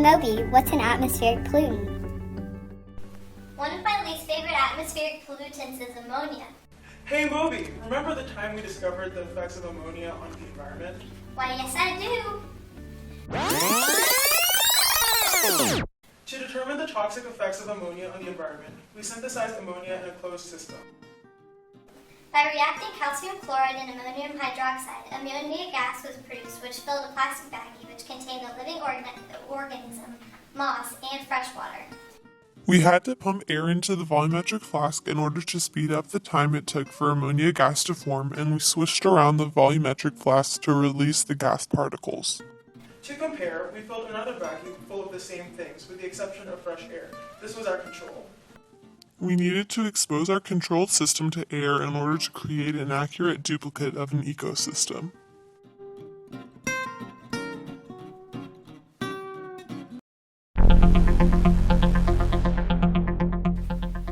Moby, what's an atmospheric pollutant? One of my least favorite atmospheric pollutants is ammonia. Hey Moby, remember the time we discovered the effects of ammonia on the environment? Why, yes I do. To determine the toxic effects of ammonia on the environment, we synthesized ammonia in a closed system. By reacting calcium chloride and ammonium hydroxide, ammonia gas was produced, which filled a plastic baggie which contained a living organism, moss, and fresh water. We had to pump air into the volumetric flask in order to speed up the time it took for ammonia gas to form, and we switched around the volumetric flask to release the gas particles. To compare, we filled another vacuum full of the same things, with the exception of fresh air. This was our control. We needed to expose our controlled system to air in order to create an accurate duplicate of an ecosystem.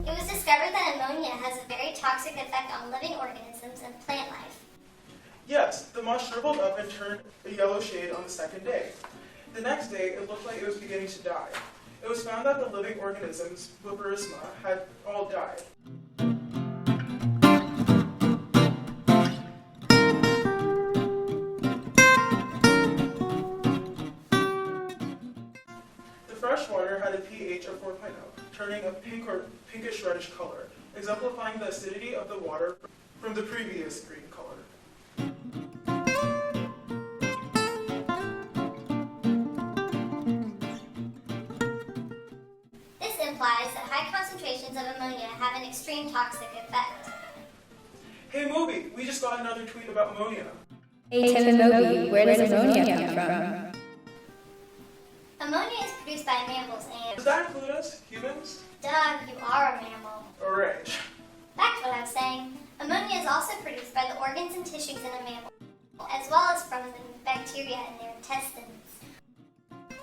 It was discovered that ammonia has a very toxic effect on living organisms and plant life. Yes, the moss shriveled up and turned a yellow shade on the second day. The next day, it looked like it was beginning to die. It was found that the living organisms, Buparisma, had all died. The fresh water had a pH of 4.0, turning a pink or pinkish reddish color, exemplifying the acidity of the water from the previous green color. Implies that high concentrations of ammonia have an extreme toxic effect. Hey Moby, we just got another tweet about ammonia. Hey Tim and Moby, where does ammonia come from? Ammonia is produced by mammals and... Does that include us, humans? Duh, you are a mammal. Alright. Back to what I was saying. Ammonia is also produced by the organs and tissues in a mammal, as well as from the bacteria in their intestines.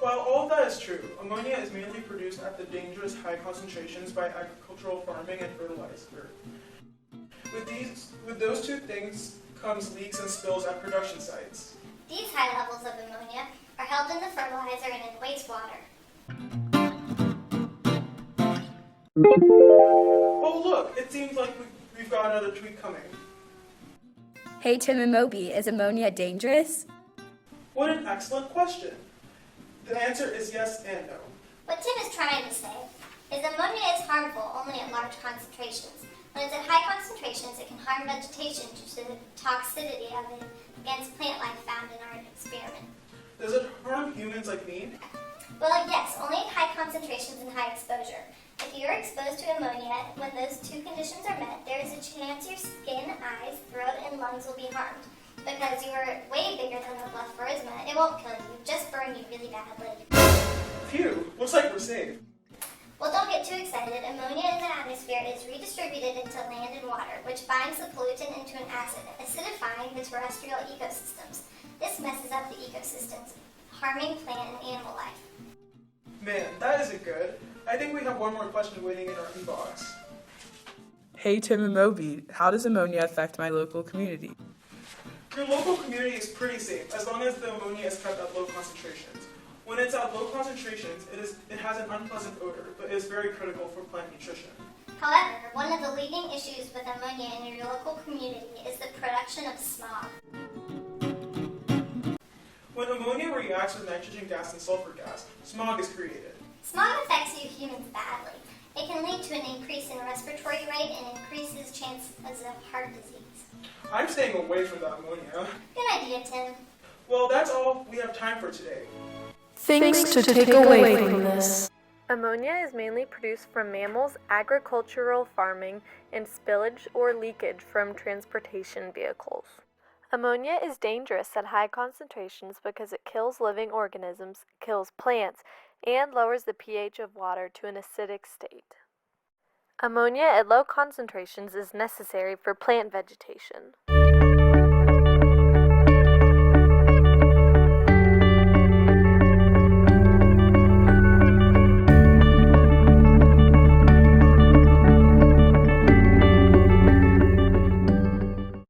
While all of that is true, ammonia is mainly produced at the dangerous high concentrations by agricultural farming and fertilizer. With those two things comes leaks and spills at production sites. These high levels of ammonia are held in the fertilizer and in wastewater. Oh look, it seems like we've got another tweet coming. Hey Tim and Moby, is ammonia dangerous? What an excellent question. The answer is yes and no. What Tim is trying to say is ammonia is harmful only at large concentrations. When it's at high concentrations, it can harm vegetation due to the toxicity of it against plant life found in our experiment. Does it harm humans like me? Well, yes, only at high concentrations and high exposure. If you're exposed to ammonia, when those two conditions are met, there is a chance your skin, eyes, throat, and lungs will be harmed. Because you are way bigger than the Buparisma, it won't kill you, just burn you really badly. Phew, looks like we're safe. Well, don't get too excited. Ammonia in the atmosphere is redistributed into land and water, which binds the pollutant into an acid, acidifying the terrestrial ecosystems. This messes up the ecosystems, harming plant and animal life. Man, that isn't good. I think we have one more question waiting in our inbox. Hey Tim and Moby, how does ammonia affect my local community? Your local community is pretty safe as long as the ammonia is kept at low concentrations. When it's at low concentrations, it has an unpleasant odor, but is very critical for plant nutrition. However, one of the leading issues with ammonia in your local community is the production of smog. When ammonia reacts with nitrogen gas and sulfur gas, smog is created. Smog affects you humans badly. It can lead to an increase in respiratory rate and increases chances of heart disease. I'm staying away from the ammonia. Good idea, Tim. Well, that's all we have time for today. Things to take away from this. Ammonia is mainly produced from mammals, agricultural farming, and spillage or leakage from transportation vehicles. Ammonia is dangerous at high concentrations because it kills living organisms, kills plants, and lowers the pH of water to an acidic state. Ammonia at low concentrations is necessary for plant vegetation.